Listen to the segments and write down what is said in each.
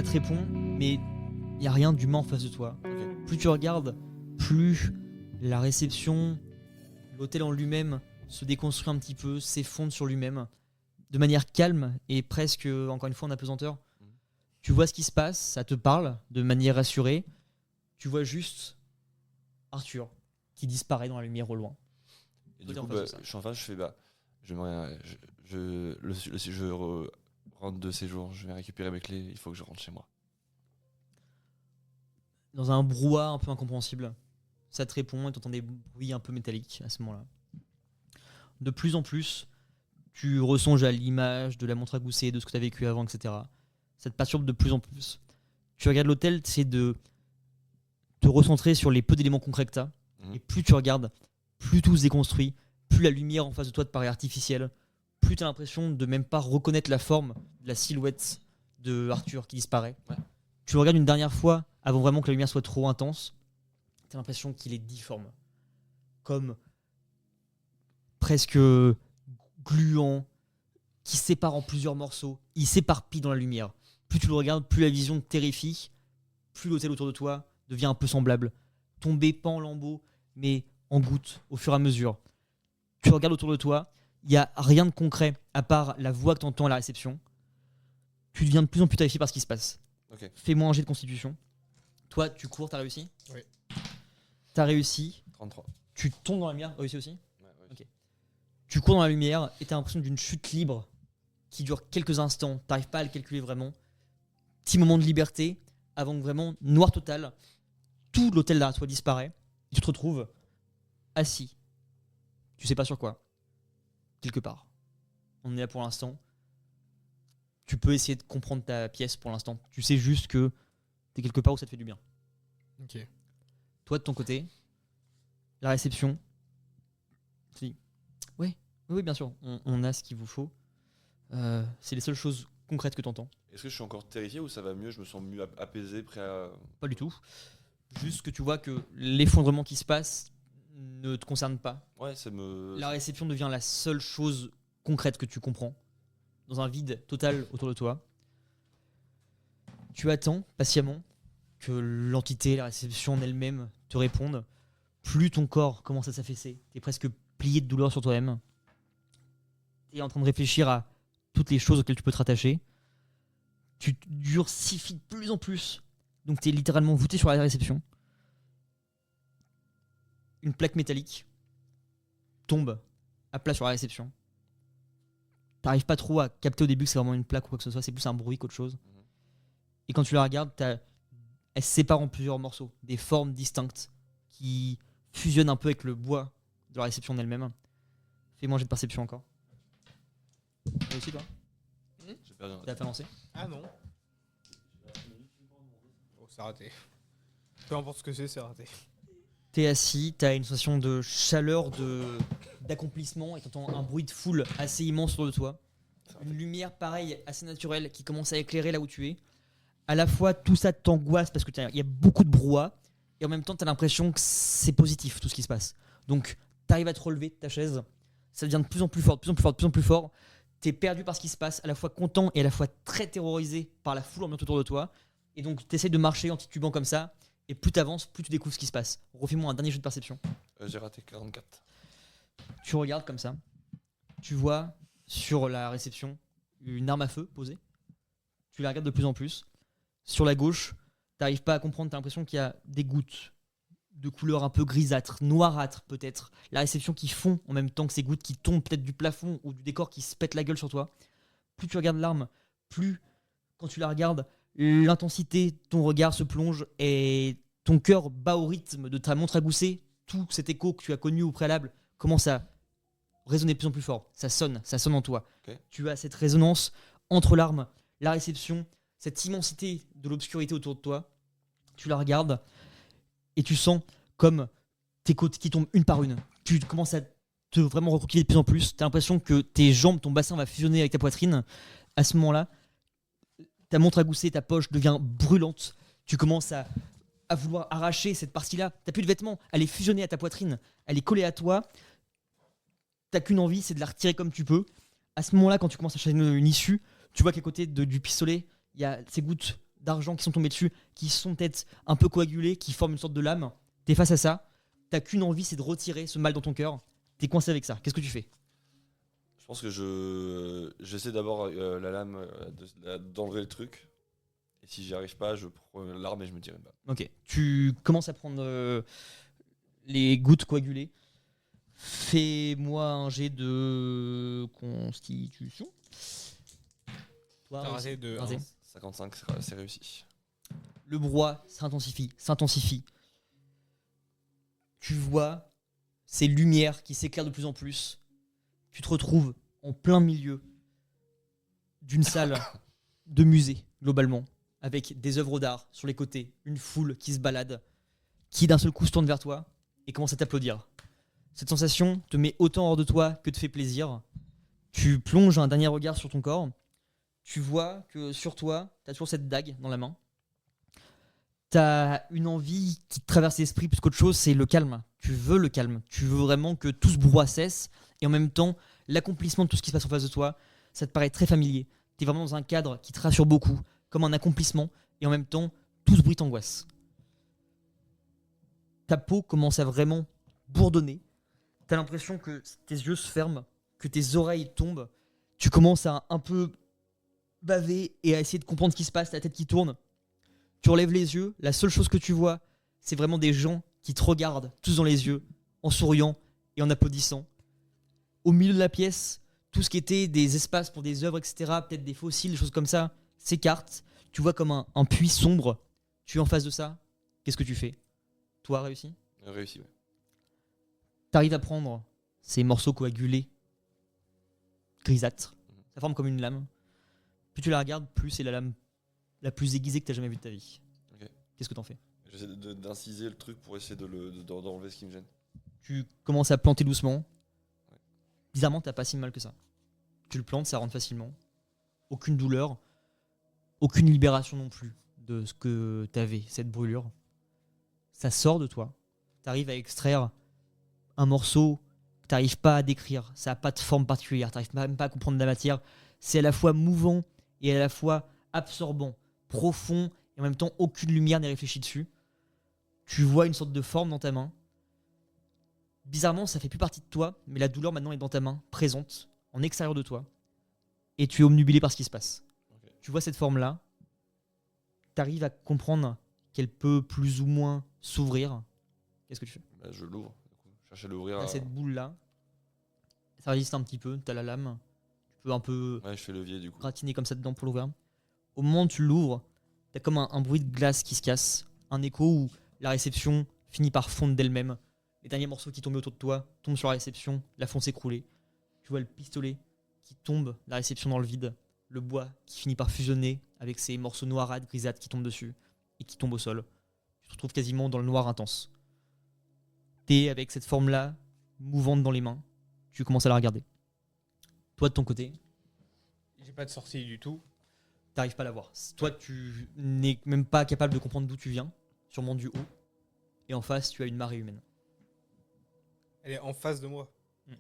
te répond, mais il n'y a rien d'humain en face de toi. Ok. Plus tu regardes, plus la réception, l'hôtel en lui-même se déconstruit un petit peu, s'effondre sur lui-même, de manière calme et presque, encore une fois, en apesanteur. Tu vois ce qui se passe, ça te parle de manière rassurée. Tu vois juste Arthur qui disparaît dans la lumière au loin. Et du Toi, coup, t'es en face de ça. je suis en face, je fais je rentre de séjour, je vais récupérer mes clés, il faut que je rentre chez moi. Dans un brouhaha un peu incompréhensible, ça te répond et tu entends des bruits un peu métalliques à ce moment-là. De plus en plus, tu ressonges à l'image de la montre à gousset, de ce que tu as vécu avant, etc. Ça te perturbe de plus en plus. Tu regardes l'hôtel, tu essaies de te recentrer sur les peu d'éléments concrets que tu as. Et plus tu regardes, plus tout se déconstruit, plus la lumière en face de toi te paraît artificielle, plus tu as l'impression de même pas reconnaître la forme, la silhouette de Arthur qui disparaît. Ouais. Tu le regardes une dernière fois avant vraiment que la lumière soit trop intense. Tu as l'impression qu'il est difforme, comme presque gluant, qui se sépare en plusieurs morceaux. Il s'éparpille dans la lumière. Plus tu le regardes, plus la vision te terrifie, plus l'hôtel autour de toi devient un peu semblable. Tombé pas en lambeaux, mais en gouttes au fur et à mesure. Tu regardes autour de toi, il n'y a rien de concret à part la voix que tu entends à la réception. Tu deviens de plus en plus terrifié par ce qui se passe. Ok. Fais-moi un jet de constitution. Toi, tu cours, t'as réussi ? Oui. T'as réussi. 33. Tu tombes dans la lumière, réussi aussi ? Ouais. Ok. Tu cours dans la lumière et t'as l'impression d'une chute libre qui dure quelques instants. T'arrives pas à le calculer vraiment. Petit moment de liberté avant que vraiment, noir total, tout l'hôtel derrière toi disparaît. Et tu te retrouves assis. Tu sais pas sur quoi. Quelque part. On est là pour l'instant. Tu peux essayer de comprendre ta pièce pour l'instant. Tu sais juste que t'es quelque part où ça te fait du bien. Ok. Toi, de ton côté, la réception. Oui, bien sûr, on a ce qu'il vous faut. C'est les seules choses concrètes que tu entends. Est-ce que je suis encore terrifié ou ça va mieux? Je me sens mieux apaisé, prêt à... Pas du tout. Juste que tu vois que l'effondrement qui se passe ne te concerne pas. Ouais, ça me... La réception devient la seule chose concrète que tu comprends. Dans un vide total autour de toi. Tu attends patiemment que l'entité, la réception en elle-même te réponde. Plus ton corps commence à s'affaisser. Tu es presque plié de douleur sur toi-même. Tu es en train de réfléchir à toutes les choses auxquelles tu peux te rattacher. Tu durcifies de plus en plus. Donc tu es littéralement voûté sur la réception. Une plaque métallique tombe à plat sur la réception. T'arrives pas trop à capter au début que c'est vraiment une plaque ou quoi que ce soit, c'est plus un bruit qu'autre chose. Et quand tu la regardes, elle se sépare en plusieurs morceaux, des formes distinctes qui fusionnent un peu avec le bois de la réception en elle-même. Fais-moi un jet de perception encore. Réussi toi? J'ai perdu un... T'as fait lancer? Ah non. Oh, c'est raté. Peu importe ce que c'est raté. T'es assis, t'as une sensation de chaleur, d'accomplissement et t'entends un bruit de foule assez immense autour de toi. Une lumière pareille, assez naturelle, qui commence à éclairer là où tu es. À la fois, tout ça t'angoisse parce qu'il y a beaucoup de brouhaha et en même temps, t'as l'impression que c'est positif tout ce qui se passe. Donc, t'arrives à te relever de ta chaise, ça devient de plus en plus fort, de plus en plus fort, de plus en plus fort. T'es perdu par ce qui se passe, à la fois content et à la fois très terrorisé par la foule ambiante autour de toi. Et donc, t'essaies de marcher en titubant comme ça. Et plus t'avances, plus tu découvres ce qui se passe. Refais-moi un dernier jeu de perception. J'ai raté 44. Tu regardes comme ça. Tu vois sur la réception une arme à feu posée. Tu la regardes de plus en plus. Sur la gauche, t'arrives pas à comprendre, t'as l'impression qu'il y a des gouttes de couleur un peu grisâtre, noirâtre peut-être. La réception qui fond en même temps que ces gouttes qui tombent peut-être du plafond ou du décor qui se pète la gueule sur toi. Plus tu regardes l'arme, plus quand tu la regardes, l'intensité de ton regard se plonge et ton cœur bat au rythme de ta montre à gousset. Tout cet écho que tu as connu au préalable commence à résonner de plus en plus fort. Ça sonne en toi. Okay. Tu as cette résonance entre l'arme, la réception, cette immensité de l'obscurité autour de toi. Tu la regardes et tu sens comme tes côtes qui tombent une par une. Tu commences à te vraiment recroqueviller de plus en plus. Tu as l'impression que tes jambes, ton bassin va fusionner avec ta poitrine. À ce moment-là, ta montre à gousset, ta poche devient brûlante. Tu commences à vouloir arracher cette partie-là. T'as plus de vêtements, elle est fusionnée à ta poitrine, elle est collée à toi. T'as qu'une envie, c'est de la retirer comme tu peux. À ce moment-là, quand tu commences à chercher une issue, tu vois qu'à côté du pistolet, il y a ces gouttes d'argent qui sont tombés dessus, qui sont peut-être un peu coagulés, qui forment une sorte de lame. T'es face à ça, t'as qu'une envie, c'est de retirer ce mal dans ton cœur. T'es coincé avec ça. Qu'est-ce que tu fais? Je pense que j'essaie d'abord la lame d'enlever le truc. Et si j'y arrive pas, je prends l'arme et je me tire une balle. Ok. Tu commences à prendre les gouttes coagulées. Fais-moi un jet de constitution. Toi, T'as réussi. raté de Raté. 55, c'est réussi. Le brouhaha s'intensifie. Tu vois ces lumières qui s'éclairent de plus en plus. Tu te retrouves en plein milieu d'une salle de musée, globalement, avec des œuvres d'art sur les côtés, une foule qui se balade, qui d'un seul coup se tourne vers toi et commence à t'applaudir. Cette sensation te met autant hors de toi que te fait plaisir. Tu plonges un dernier regard sur ton corps. Tu vois que sur toi, tu as toujours cette dague dans la main. Tu as une envie qui te traverse l'esprit plus qu'autre chose, c'est le calme. Tu veux le calme. Tu veux vraiment que tout ce brouhaha cesse. Et en même temps, l'accomplissement de tout ce qui se passe en face de toi, ça te paraît très familier. Tu es vraiment dans un cadre qui te rassure beaucoup, comme un accomplissement. Et en même temps, tout ce bruit t'angoisse. Ta peau commence à vraiment bourdonner. Tu as l'impression que tes yeux se ferment, que tes oreilles tombent. Tu commences à un peu baver et à essayer de comprendre ce qui se passe, la tête qui tourne. Tu relèves les yeux, la seule chose que tu vois, c'est vraiment des gens qui te regardent, tous dans les yeux, en souriant et en applaudissant. Au milieu de la pièce, tout ce qui était des espaces pour des œuvres, etc., peut-être des fossiles, des choses comme ça, s'écartent. Tu vois comme un puits sombre. Tu es en face de ça. Qu'est-ce que tu fais? Toi, réussi? Réussi, ouais. Tu arrives à prendre ces morceaux coagulés, grisâtres. Ça forme comme une lame. Plus tu la regardes, plus c'est la lame la plus aiguisée que tu as jamais vue de ta vie. Ok. Qu'est-ce que tu en fais? J'essaie d'inciser le truc pour essayer d'enlever ce qui me gêne. Tu commences à planter doucement. Ouais. Bizarrement, t'as pas si mal que ça. Tu le plantes, ça rentre facilement. Aucune douleur, aucune libération non plus de ce que t'avais, cette brûlure. Ça sort de toi. T'arrives à extraire un morceau que t'arrives pas à décrire. Ça n'a pas de forme particulière. T'arrives même pas à comprendre la matière. C'est à la fois mouvant et à la fois absorbant, profond, et en même temps aucune lumière n'est réfléchie dessus. Tu vois une sorte de forme dans ta main. Bizarrement, ça fait plus partie de toi, mais la douleur maintenant est dans ta main, présente, en extérieur de toi, et tu es omnubilé par ce qui se passe. Ok. Tu vois cette forme-là, tu arrives à comprendre qu'elle peut plus ou moins s'ouvrir. Qu'est-ce que tu fais? Bah, je l'ouvre. Du coup. Je cherche à l'ouvrir. T'as cette boule-là, ça résiste un petit peu, t'as la lame, tu peux un peu Ouais, je fais levier du coup. gratiner comme ça dedans pour l'ouvrir. Au moment où tu l'ouvres, t'as comme un bruit de glace qui se casse, un écho où la réception finit par fondre d'elle-même. Les derniers morceaux qui tombaient autour de toi tombent sur la réception, la font s'écrouler. Tu vois le pistolet qui tombe, la réception dans le vide, le bois qui finit par fusionner avec ces morceaux noirâtres, grisâtres qui tombent dessus et qui tombent au sol. Tu te retrouves quasiment dans le noir intense. T'es avec cette forme-là, mouvante dans les mains, tu commences à la regarder. Toi de ton côté, J'ai pas de sortie du tout. t'arrives pas à la voir. Toi, tu n'es même pas capable de comprendre d'où tu viens, sûrement du haut. Et en face, tu as une marée humaine. Elle est en face de moi. Et,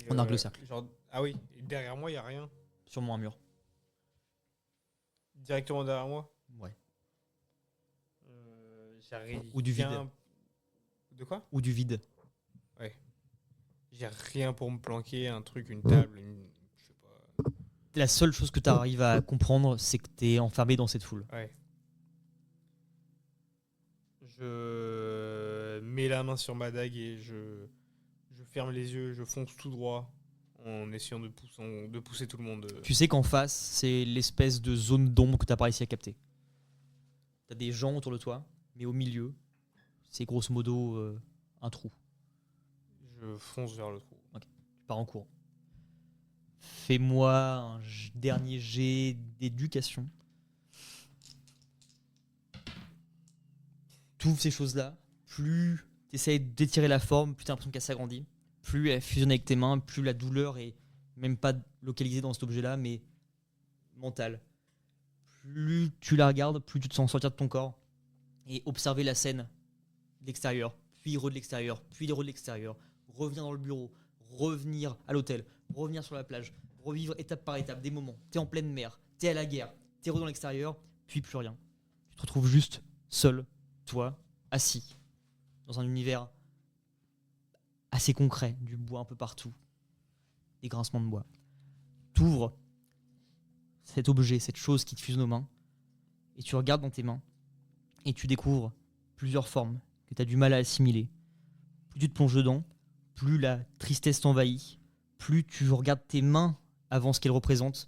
On arc le cercle. Ah oui, et derrière moi, il n'y a rien. Sûrement un mur. Directement derrière moi. Ouais. J'arrive. Ou du vide. De quoi? Ou du vide. J'ai rien pour me planquer, un truc, une table, je sais pas. La seule chose que tu arrives à comprendre, c'est que tu es enfermé dans cette foule. Ouais. Je mets la main sur ma dague et je ferme les yeux, je fonce tout droit en essayant de pousser tout le monde. Tu sais qu'en face, c'est l'espèce de zone d'ombre que tu n'as pas réussi à capter. Tu as des gens autour de toi, mais au milieu, c'est grosso modo un trou. Je fonce vers le trou. Tu pars en courant. Fais-moi un dernier jet d'éducation. Toutes ces choses-là, plus tu essaies d'étirer la forme, plus tu as l'impression qu'elle s'agrandit, plus elle fusionne avec tes mains, plus la douleur est même pas localisée dans cet objet-là, mais mentale. Plus tu la regardes, plus tu te sens sortir de ton corps et observer la scène de l'extérieur, puis de l'extérieur, puis de l'extérieur, revenir dans le bureau, revenir à l'hôtel, revenir sur la plage, revivre étape par étape des moments. T'es en pleine mer, t'es à la guerre, t'es dans l'extérieur, puis plus rien. Tu te retrouves juste seul, toi, assis, dans un univers assez concret, du bois un peu partout, des grincements de bois. T'ouvres cet objet, cette chose qui te fuse nos mains, et tu regardes dans tes mains, et tu découvres plusieurs formes que tu as du mal à assimiler. Plus tu te plonges dedans, plus la tristesse t'envahit, plus tu regardes tes mains avant ce qu'elles représentent,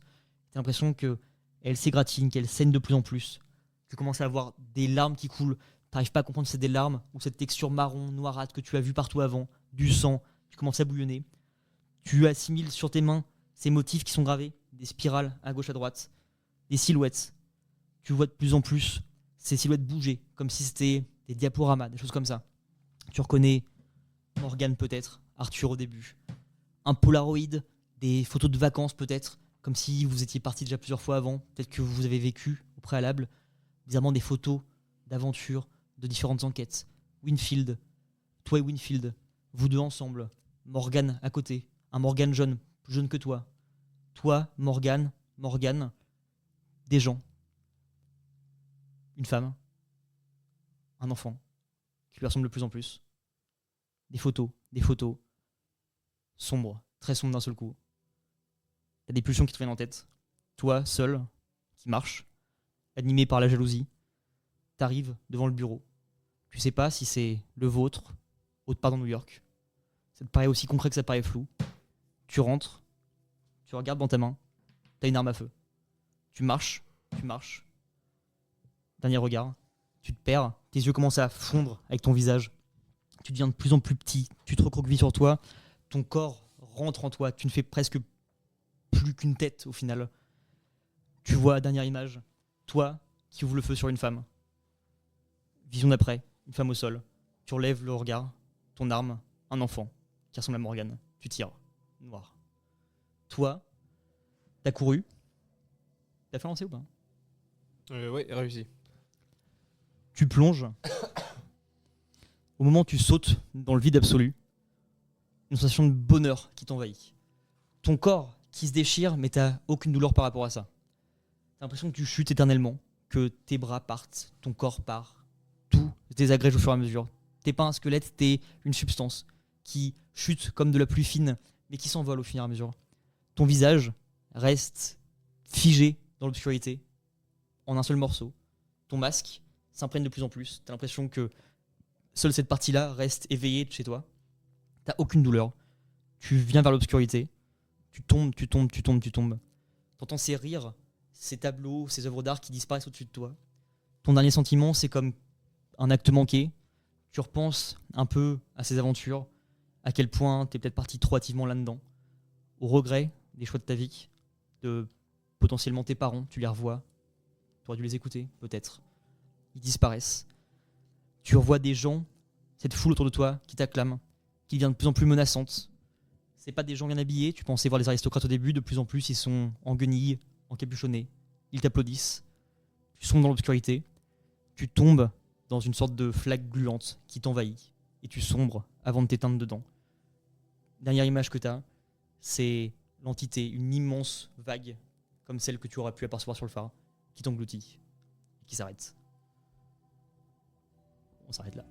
tu as l'impression qu'elles s'égratignent, qu'elles saignent de plus en plus. Tu commences à avoir des larmes qui coulent, tu n'arrives pas à comprendre si c'est des larmes ou cette texture marron, noirâtre que tu as vue partout avant, du sang, tu commences à bouillonner. Tu assimiles sur tes mains ces motifs qui sont gravés, des spirales à gauche à droite, des silhouettes. Tu vois de plus en plus ces silhouettes bouger, comme si c'était des diaporamas, des choses comme ça. Tu reconnais Morgane peut-être, Arthur au début. Un Polaroid, des photos de vacances peut-être, comme si vous étiez partis déjà plusieurs fois avant, peut-être que vous avez vécu au préalable. Bizarrement des photos d'aventures, de différentes enquêtes. Winfield, toi et Winfield, vous deux ensemble. Morgane à côté, un Morgane jeune, plus jeune que toi. Toi, Morgane, des gens. Une femme, un enfant, qui lui ressemble de plus en plus. Des photos sombres, très sombres d'un seul coup. T'as des pulsions qui te viennent en tête. Toi, seul, qui marche, animé par la jalousie, t'arrives devant le bureau. Tu sais pas si c'est le vôtre, autre part dans New York. Ça te paraît aussi concret que ça te paraît flou. Tu rentres, tu regardes dans ta main, t'as une arme à feu. Tu marches. Dernier regard, tu te perds, tes yeux commencent à fondre avec ton visage. Tu deviens de plus en plus petit, tu te recroquevilles sur toi, ton corps rentre en toi, tu ne fais presque plus qu'une tête au final. Tu vois, dernière image, toi qui ouvre le feu sur une femme. Vision d'après, une femme au sol. Tu relèves le regard, ton arme, un enfant qui ressemble à Morgane. Tu tires, noir. Toi, t'as couru. T'as fait lancer ou pas? Ouais, réussi. Tu plonges. Au moment où tu sautes dans le vide absolu, une sensation de bonheur qui t'envahit. Ton corps qui se déchire, mais t'as aucune douleur par rapport à ça. T'as l'impression que tu chutes éternellement, que tes bras partent, ton corps part, tout se désagrège au fur et à mesure. T'es pas un squelette, t'es une substance qui chute comme de la pluie fine, mais qui s'envole au fur et à mesure. Ton visage reste figé dans l'obscurité, en un seul morceau. Ton masque s'imprègne de plus en plus. T'as l'impression que seule cette partie-là reste éveillée de chez toi. T'as aucune douleur. Tu viens vers l'obscurité. Tu tombes. T'entends ces rires, ces tableaux, ces œuvres d'art qui disparaissent au-dessus de toi. Ton dernier sentiment, c'est comme un acte manqué. Tu repenses un peu à ces aventures, à quel point t'es peut-être parti trop hâtivement là-dedans, au regret des choix de ta vie, de potentiellement tes parents, tu les revois. Tu aurais dû les écouter, peut-être. Ils disparaissent. Tu revois des gens, cette foule autour de toi qui t'acclame, qui devient de plus en plus menaçante. C'est pas des gens bien habillés, tu pensais voir les aristocrates au début, de plus en plus ils sont en guenilles, encapuchonnés. Ils t'applaudissent. Tu sombres dans l'obscurité. Tu tombes dans une sorte de flaque gluante qui t'envahit. Et tu sombres avant de t'éteindre dedans. Dernière image que tu as, c'est l'entité, une immense vague, comme celle que tu aurais pu apercevoir sur le phare, qui t'engloutit, qui s'arrête. On s'arrête là.